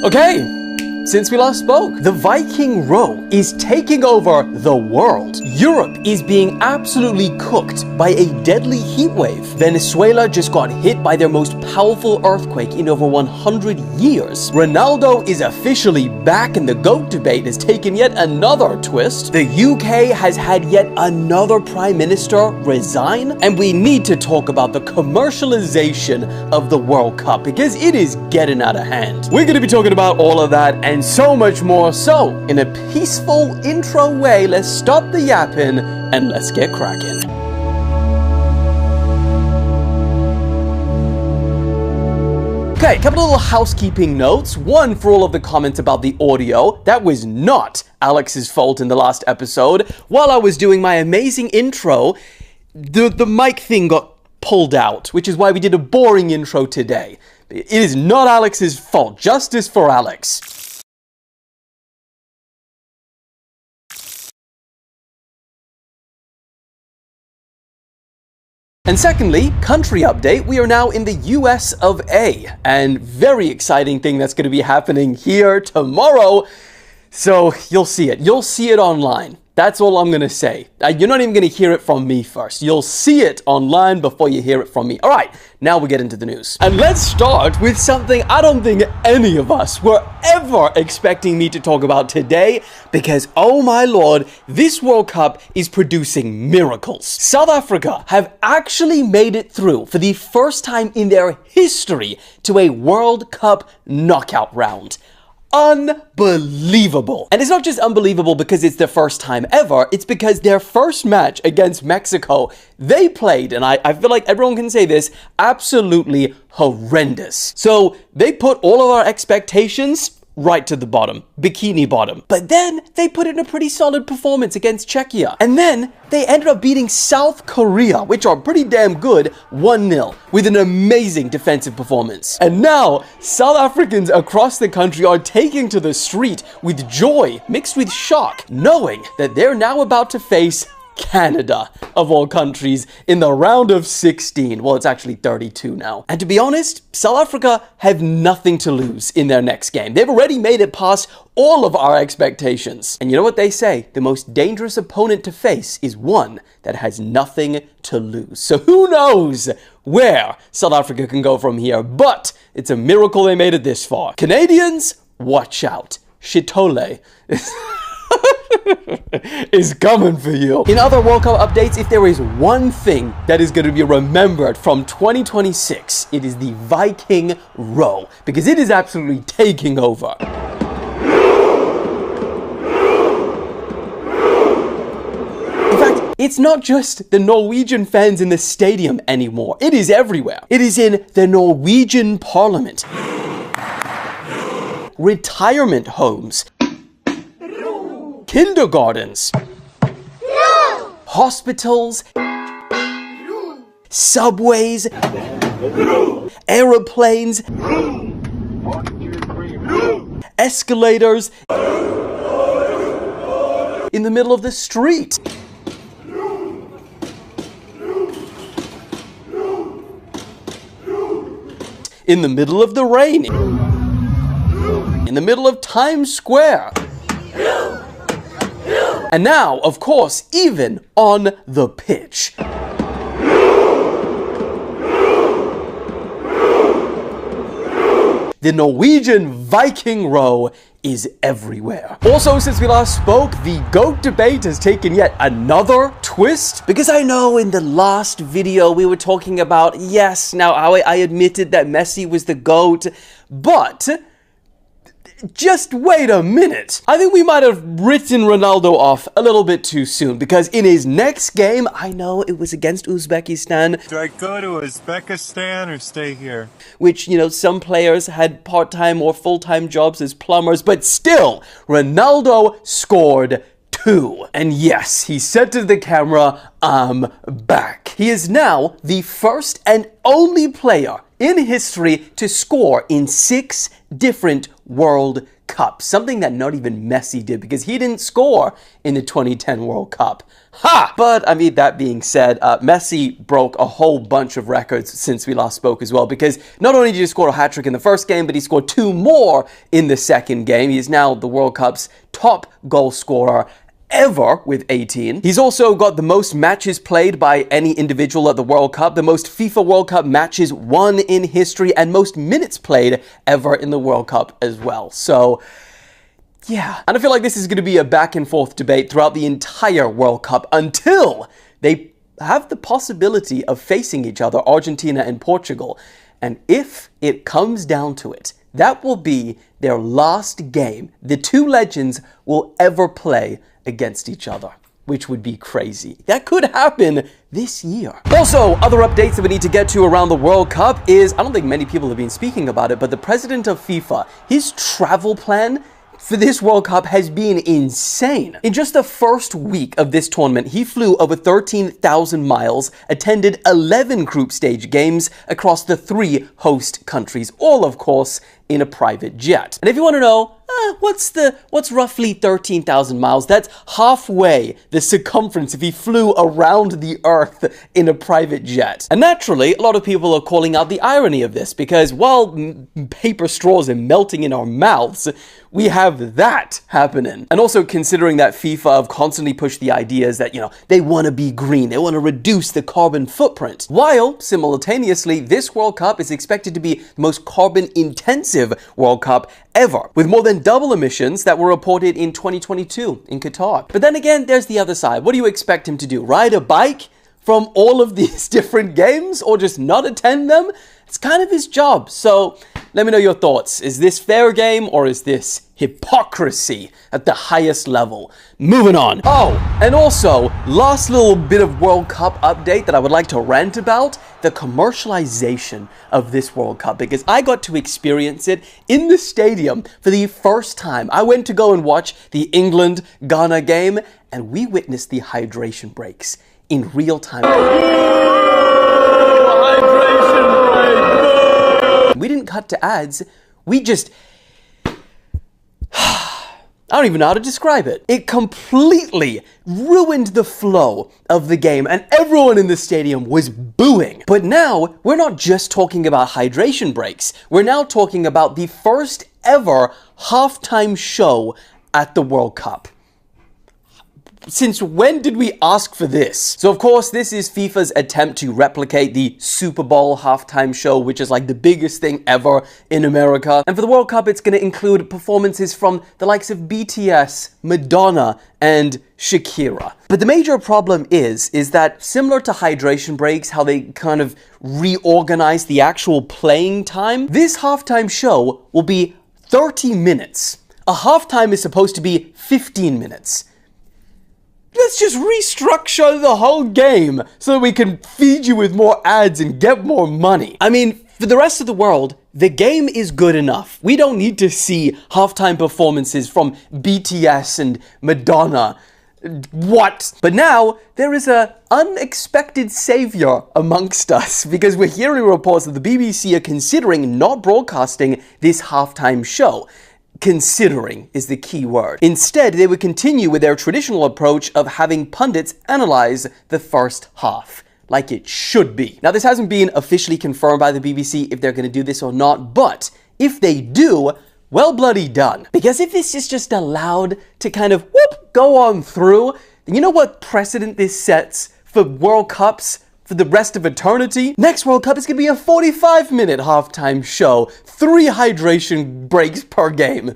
Okay, since we last spoke, the Viking Row is taking over the world. Europe is being absolutely cooked by a deadly heat wave. Venezuela just got hit by their most powerful earthquake in over 100 years. Ronaldo is officially back and the GOAT debate has taken yet another twist. The UK has had yet another prime minister resign. And we need to talk about the commercialization of the World Cup because it is getting out of hand. We're going to be talking about all of that and so much more. So, in a peaceful intro way, let's stop the yapping and let's get cracking. Okay, a couple of little housekeeping notes. One, for all of the comments about the audio. That was not Alex's fault in the last episode. While I was doing my amazing intro, the mic thing got pulled out, which is why we did a boring intro today. It is not Alex's fault. Justice for Alex. And secondly, country update, we are now in the US of A, and very exciting thing that's going to be happening here tomorrow. So you'll see it. You'll see it online. That's all I'm going to say. You're not even going to hear it from me first. You'll see it online before you hear it from me. All right, now we get into the news. And let's start with something I don't think any of us were ever expecting me to talk about today because, oh my lord, this World Cup is producing miracles. South Africa have actually made it through for the first time in their history to a World Cup knockout round. Unbelievable. And it's not just unbelievable because it's their first time ever, it's because their first match against Mexico, they played, and I feel like everyone can say this, absolutely horrendous. So they put all of our expectations right to the bottom, bikini bottom. But then they put in a pretty solid performance against Czechia. And then they ended up beating South Korea, which are pretty damn good, 1-0, with an amazing defensive performance. And now, South Africans across the country are taking to the street with joy mixed with shock, knowing that they're now about to face Canada, of all countries, in the round of 16. Well, it's actually 32 now. And to be honest, South Africa have nothing to lose in their next game. They've already made it past all of our expectations. And you know what they say? The most dangerous opponent to face is one that has nothing to lose. So who knows where South Africa can go from here? But it's a miracle they made it this far. Canadians, watch out. Shitole is coming for you. In other World Cup updates, if there is one thing that is going to be remembered from 2026, it is the Viking Row, because it is absolutely taking over. In fact, it's not just the Norwegian fans in the stadium anymore. It is everywhere. It is in the Norwegian parliament, retirement homes, kindergartens, no! Hospitals, no! Subways, no! Aeroplanes, no! Escalators, in the middle of the street. In the middle of the rain. In the middle of Times Square. And now, of course, even on the pitch. The Norwegian Viking Row is everywhere. Also, since we last spoke, the GOAT debate has taken yet another twist. Because I know in the last video we were talking about, yes, now I admitted that Messi was the GOAT, but just wait a minute. I think we might have written Ronaldo off a little bit too soon because in his next game, I know it was against Uzbekistan. Do I go to Uzbekistan or stay here? Which, you know, some players had part-time or full-time jobs as plumbers, but still, Ronaldo scored 2. And yes, he said to the camera, I'm back. He is now the first and only player in history to score in 6 different World Cups. Something that not even Messi did, because he didn't score in the 2010 World Cup. Ha! But, I mean, that being said, Messi broke a whole bunch of records since we last spoke as well, because not only did he score a hat-trick in the first game, but he scored 2 more in the second game. He is now the World Cup's top goal scorer ever with 18. He's also got the most matches played by any individual at the World Cup, the most FIFA World Cup matches won in history, and most minutes played ever in the World Cup as well. So, yeah. And I feel like this is going to be a back and forth debate throughout the entire World Cup until they have the possibility of facing each other, Argentina and Portugal. And if it comes down to it, that will be their last game the two legends will ever play against each other, which would be crazy. That could happen this year. Also, other updates that we need to get to around the World Cup is, I don't think many people have been speaking about it, but the president of FIFA, his travel plan for this World Cup has been insane. In just the first week of this tournament, he flew over 13,000 miles, attended 11 group stage games across the 3 host countries, all of course in a private jet. And if you want to know, what's roughly 13,000 miles? That's halfway the circumference if he flew around the Earth in a private jet. And naturally, a lot of people are calling out the irony of this, because while paper straws are melting in our mouths, we have that happening. And also considering that FIFA have constantly pushed the ideas that, they want to be green, they want to reduce the carbon footprint, while simultaneously this World Cup is expected to be the most carbon intensive World Cup ever, with more than double emissions that were reported in 2022 in Qatar. But then again, there's the other side. What do you expect him to do? Ride a bike from all of these different games, or just not attend them? It's kind of his job. So let me know your thoughts. Is this fair game, or is this hypocrisy at the highest level? Moving on. Oh, and also, last little bit of World Cup update that I would like to rant about, the commercialization of this World Cup, because I got to experience it in the stadium for the first time. I went to go and watch the England-Ghana game, and we witnessed the hydration breaks in real time. We didn't cut to ads, we just... I don't even know how to describe it. It completely ruined the flow of the game, and everyone in the stadium was booing. But now, we're not just talking about hydration breaks. We're now talking about the first ever halftime show at the World Cup. Since when did we ask for this? So of course, this is FIFA's attempt to replicate the Super Bowl halftime show, which is like the biggest thing ever in America. And for the World Cup, it's going to include performances from the likes of BTS, Madonna, and Shakira. But the major problem is that similar to hydration breaks, how they kind of reorganize the actual playing time, this halftime show will be 30 minutes. A halftime is supposed to be 15 minutes. Let's just restructure the whole game so that we can feed you with more ads and get more money. I mean, for the rest of the world, the game is good enough. We don't need to see halftime performances from BTS and Madonna. What? But now, there is an unexpected savior amongst us, because we're hearing reports that the BBC are considering not broadcasting this halftime show. Considering is the key word. Instead, they would continue with their traditional approach of having pundits analyze the first half, like it should be. Now, this hasn't been officially confirmed by the BBC if they're going to do this or not, but if they do, well bloody done. Because if this is just allowed to kind of, go on through, then you know what precedent this sets for World Cups for the rest of eternity? Next World Cup is going to be a 45-minute halftime show. 3 hydration breaks per game.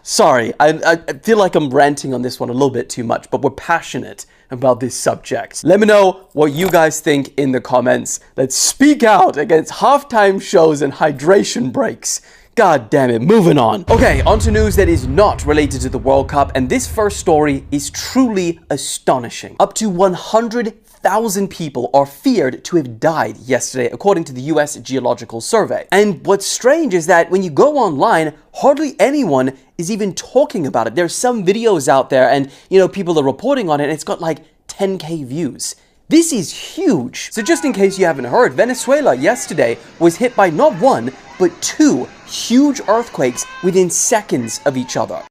Sorry, I feel like I'm ranting on this one a little bit too much, but we're passionate about this subject. Let me know what you guys think in the comments. Let's speak out against halftime shows and hydration breaks. God damn it, moving on. Okay, on to news that is not related to the World Cup, and this first story is truly astonishing. Up to 100,000 people are feared to have died yesterday, according to the US Geological Survey. And what's strange is that when you go online, hardly anyone is even talking about it. There's some videos out there and, people are reporting on it, and it's got like 10K views. This is huge. So just in case you haven't heard, Venezuela yesterday was hit by not one, but two huge earthquakes within seconds of each other.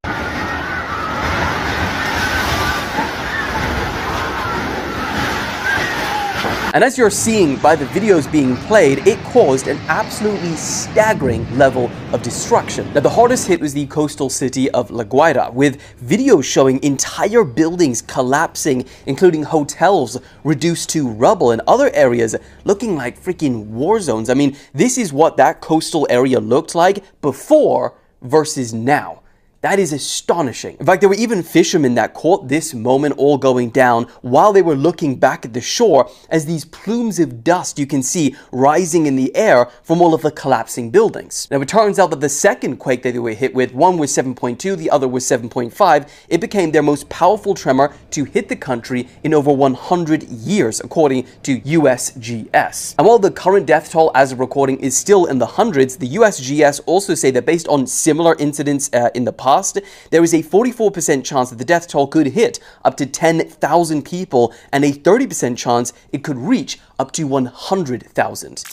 And as you're seeing by the videos being played, it caused an absolutely staggering level of destruction. Now, the hardest hit was the coastal city of La Guaira, with videos showing entire buildings collapsing, including hotels reduced to rubble and other areas looking like freaking war zones. I mean, this is what that coastal area looked like before versus now. That is astonishing. In fact, there were even fishermen that caught this moment all going down while they were looking back at the shore as these plumes of dust you can see rising in the air from all of the collapsing buildings. Now, it turns out that the second quake that they were hit with, one was 7.2, the other was 7.5. It became their most powerful tremor to hit the country in over 100 years, according to USGS. And while the current death toll as of recording is still in the hundreds, the USGS also say that based on similar incidents in the past, there is a 44% chance that the death toll could hit up to 10,000 people and a 30% chance it could reach up to 100,000.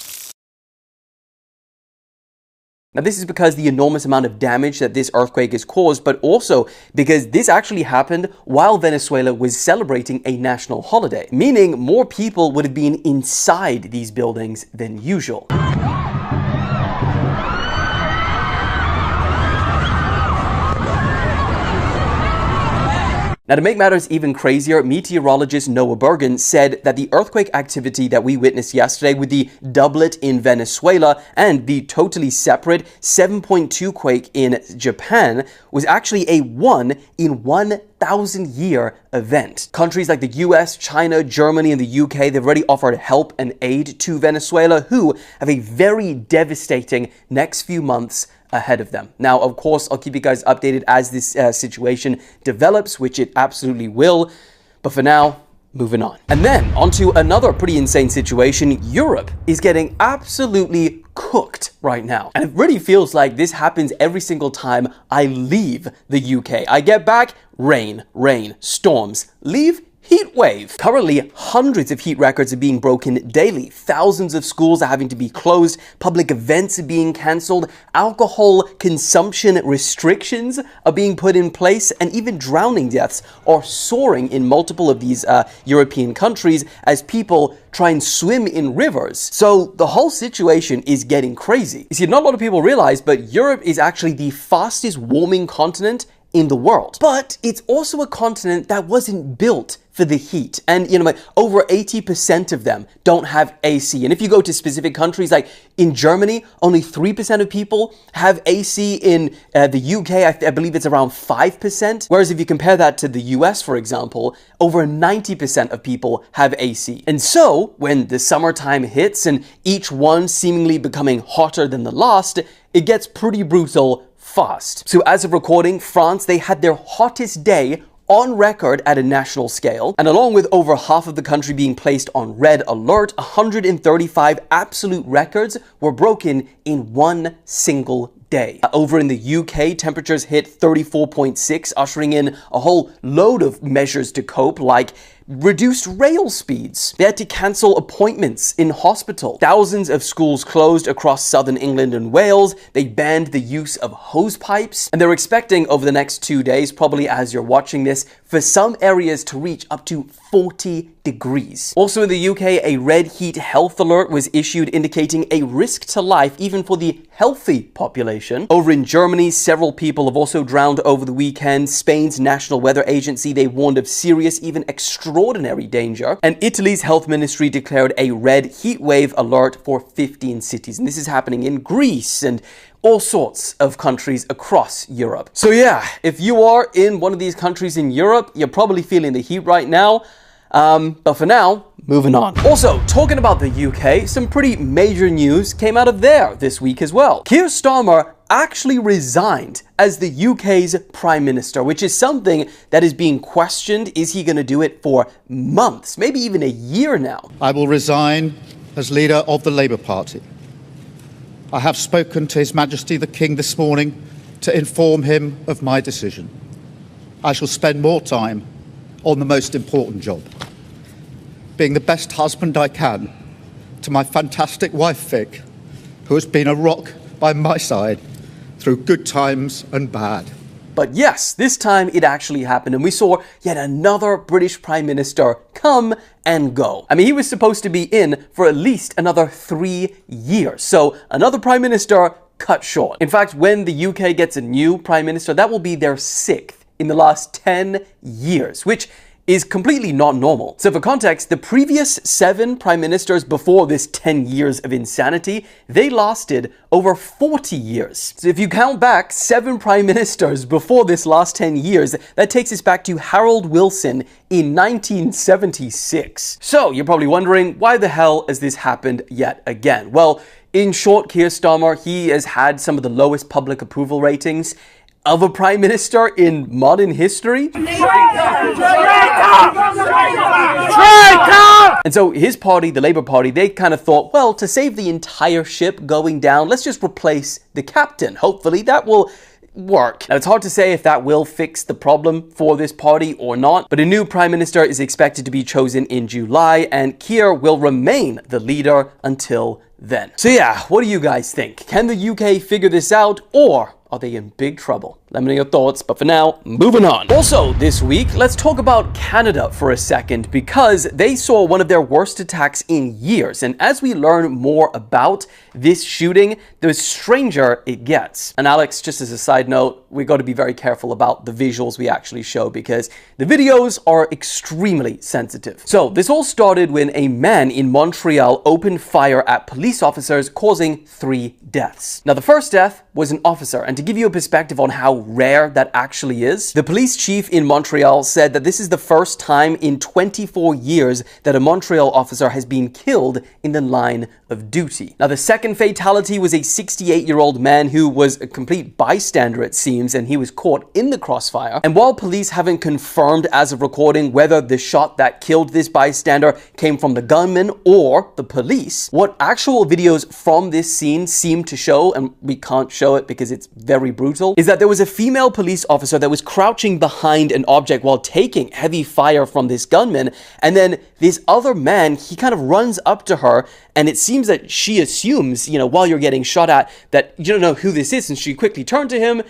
Now, this is because the enormous amount of damage that this earthquake has caused, but also because this actually happened while Venezuela was celebrating a national holiday, meaning more people would have been inside these buildings than usual. Now, to make matters even crazier, meteorologist Noah Bergen said that the earthquake activity that we witnessed yesterday with the doublet in Venezuela and the totally separate 7.2 quake in Japan was actually a 1 in 1,000 year event. Countries like the US, China, Germany, and the UK, they've already offered help and aid to Venezuela, who have a very devastating next few months ahead of them. Now, of course, I'll keep you guys updated as this situation develops, which it absolutely will. But for now, moving on. And then onto another pretty insane situation. Europe is getting absolutely cooked right now. And it really feels like this happens every single time I leave the UK. I get back, rain, storms, leave, heat wave. Currently, hundreds of heat records are being broken daily. Thousands of schools are having to be closed. Public events are being cancelled. Alcohol consumption restrictions are being put in place. And even drowning deaths are soaring in multiple of these European countries as people try and swim in rivers. So the whole situation is getting crazy. You see, not a lot of people realize, but Europe is actually the fastest warming continent in the world. But it's also a continent that wasn't built for the heat. And, over 80% of them don't have AC. And if you go to specific countries, like in Germany, only 3% of people have AC. In the UK, I believe it's around 5%. Whereas if you compare that to the US, for example, over 90% of people have AC. And so when the summertime hits and each one seemingly becoming hotter than the last, it gets pretty brutal fast. So as of recording, France, they had their hottest day on record at a national scale. And along with over half of the country being placed on red alert, 135 absolute records were broken in one single day. Over in the UK, temperatures hit 34.6, ushering in a whole load of measures to cope, like reduced rail speeds. They had to cancel appointments in hospital. Thousands of schools closed across southern England and Wales. They banned the use of hose pipes. And they're expecting over the next 2 days, probably as you're watching this, for some areas to reach up to 40 degrees. Also in the UK, a red heat health alert was issued indicating a risk to life even for the healthy population. Over in Germany, several people have also drowned over the weekend. Spain's National Weather Agency, they warned of serious, even extraordinary danger. And Italy's health ministry declared a red heat wave alert for 15 cities. And this is happening in Greece and all sorts of countries across Europe. So yeah, if you are in one of these countries in Europe, you're probably feeling the heat right now. But for now, moving on. Also, talking about the UK, some pretty major news came out of there this week as well. Keir Starmer actually resigned as the UK's Prime Minister, which is something that is being questioned. Is he going to do it for months, maybe even a year now? I will resign as leader of the Labour Party. I have spoken to His Majesty the King this morning to inform him of my decision. I shall spend more time on the most important job. being the best husband I can to my fantastic wife, Vic, who has been a rock by my side through good times and bad. But yes, this time it actually happened, and we saw yet another British Prime Minister come and go. I mean, he was supposed to be in for at least another 3 years. So another Prime Minister cut short. In fact, when the UK gets a new Prime Minister, that will be their 6th in the last 10 years, which is completely not normal. So for context, the previous 7 prime ministers before this 10 years of insanity, they lasted over 40 years. So if you count back 7 prime ministers before this last 10 years, that takes us back to Harold Wilson in 1976. So you're probably wondering, why the hell has this happened yet again? Well, in short, Keir Starmer, he has had some of the lowest public approval ratings of a prime minister in modern history. And so his party, the Labour Party, they kind of thought, well, to save the entire ship going down, let's just replace the captain. Hopefully that will work. Now, it's hard to say if that will fix the problem for this party or not, but a new prime minister is expected to be chosen in July, and Keir will remain the leader until then. So yeah, what do you guys think? Can the UK figure this out, or are they in big trouble? Let me know your thoughts, but for now, moving on. Also, this week, let's talk about Canada for a second, because they saw one of their worst attacks in years. And as we learn more about this shooting, the stranger it gets. And Alex, just as a side note, we got to be very careful about the visuals we actually show, because the videos are extremely sensitive. So this all started when a man in Montreal opened fire at police officers, causing 3 deaths. Now, the first death was an officer, and to give you a perspective on how rare that actually is, the police chief in Montreal said that this is the first time in 24 years that a Montreal officer has been killed in the line of duty. Now, the second fatality was a 68-year-old man who was a complete bystander, it seems, and he was caught in the crossfire. And while police haven't confirmed as of recording whether the shot that killed this bystander came from the gunman or the police, what actual videos from this scene seem to show, and we can't show it because it's very brutal, is that there was a female police officer that was crouching behind an object while taking heavy fire from this gunman, and then this other man, he kind of runs up to her, and it seems that she assumes, you know, while you're getting shot at, that you don't know who this is, and she quickly turned to him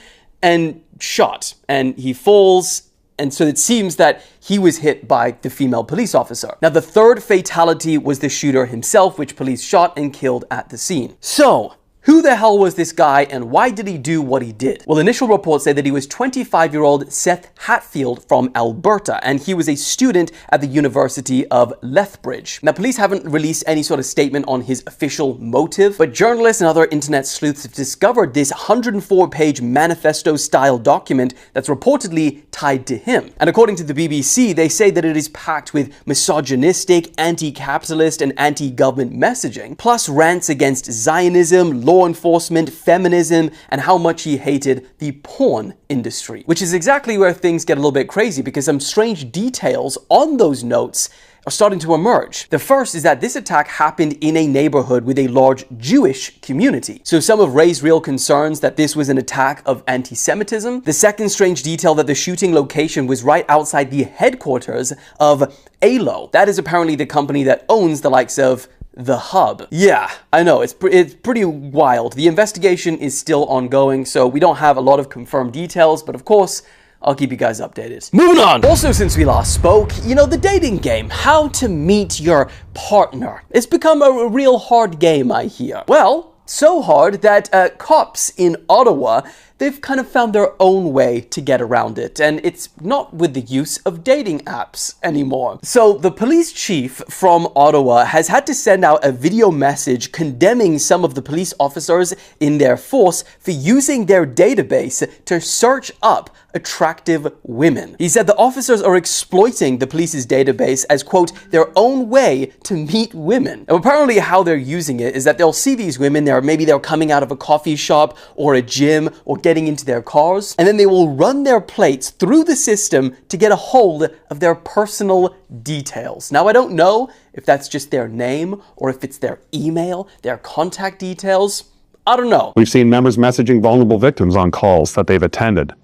and shot, and he falls. And so it seems that he was hit by the female police officer. Now, the third fatality was the shooter himself, which police shot and killed at the scene. So, who the hell was this guy, and why did he do what he did? Well, initial reports say that he was 25-year-old Seth Hatfield from Alberta, and he was a student at the University of Lethbridge. Now, police haven't released any sort of statement on his official motive, but journalists and other internet sleuths have discovered this 104-page manifesto-style document that's reportedly tied to him. And according to the BBC, they say that it is packed with misogynistic, anti-capitalist, and anti-government messaging, plus rants against Zionism, law enforcement, feminism, and how much he hated the porn industry. Which is exactly where things get a little bit crazy, because some strange details on those notes are starting to emerge. The first is that this attack happened in a neighborhood with a large Jewish community. So some have raised real concerns that this was an attack of anti-Semitism. The second strange detail, that the shooting location was right outside the headquarters of ALO. That is apparently the company that owns the likes of The Hub. Yeah, I know, it's pretty wild. The investigation is still ongoing, so we don't have a lot of confirmed details, but of course, I'll keep you guys updated. Moving on! Also, since we last spoke, you know, the dating game, how to meet your partner. It's become a real hard game, I hear. Well, so hard that cops in Ottawa, they've kind of found their own way to get around it, and it's not with the use of dating apps anymore. So the police chief from Ottawa has had to send out a video message condemning some of the police officers in their force for using their database to search up attractive women. He said the officers are exploiting the police's database as, quote, their own way to meet women. And apparently how they're using it is that they'll see these women, maybe they're coming out of a coffee shop or a gym or getting into their cars, and then they will run their plates through the system to get a hold of their personal details. Now, I don't know if that's just their name or if it's their email, their contact details. I don't know. We've seen members messaging vulnerable victims on calls that they've attended,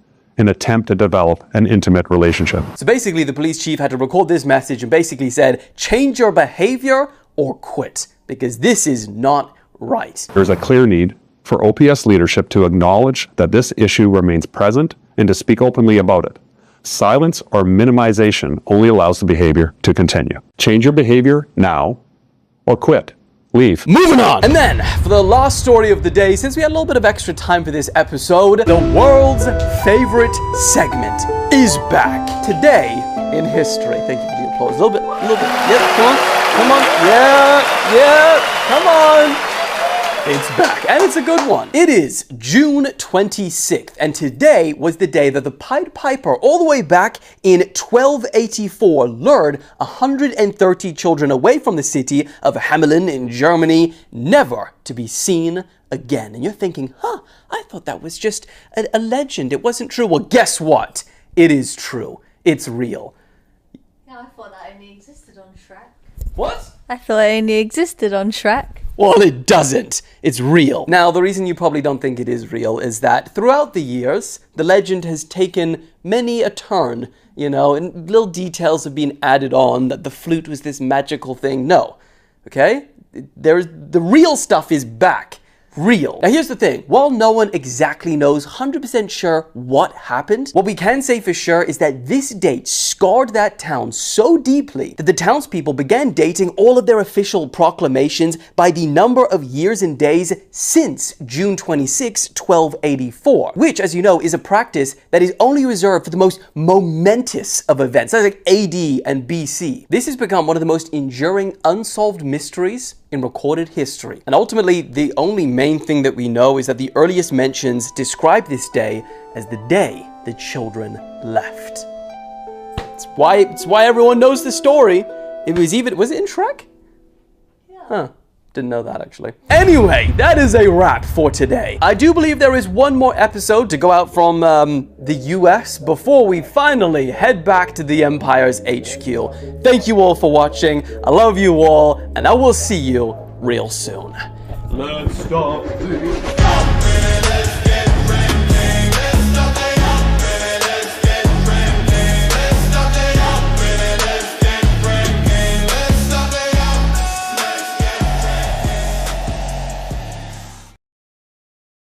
in an attempt to develop an intimate relationship. So basically, the police chief had to record this message and basically said, change your behavior or quit, because this is not right. There's a clear need for OPS leadership to acknowledge that this issue remains present and to speak openly about it. Silence or minimization only allows the behavior to continue. Change your behavior now or quit. Leave. Moving on! And then, for the last story of the day, since we had a little bit of extra time for this episode, the world's favorite segment is back. Today in history. Thank you for the applause. A little bit. Yep, come on. Yeah, come on. It's back, and it's a good one. It is June 26th, and today was the day that the Pied Piper, all the way back in 1284, lured 130 children away from the city of Hamelin in Germany, never to be seen again. And you're thinking, I thought that was just a legend. It wasn't true. Well, guess what? It is true. It's real. Yeah, I thought that only existed on Shrek. What? I thought it only existed on Shrek. Well, it doesn't. It's real. Now, the reason you probably don't think it is real is that throughout the years, the legend has taken many a turn, and little details have been added on that the flute was this magical thing. No. Okay? The real stuff is back. Real. Now here's the thing, while no one exactly knows 100% sure what happened, what we can say for sure is that this date scarred that town so deeply that the townspeople began dating all of their official proclamations by the number of years and days since June 26, 1284, which, as you know, is a practice that is only reserved for the most momentous of events. That's like AD and BC. This has become one of the most enduring unsolved mysteries in recorded history. And ultimately, the only main thing that we know is that the earliest mentions describe this day as the day the children left. It's why everyone knows the story. Was it in Shrek? Yeah. Huh. Didn't know that, actually. Anyway, that is a wrap for today. I do believe there is one more episode to go out from the US before we finally head back to the Empire's HQ. Thank you all for watching. I love you all, and I will see you real soon. Let's stop the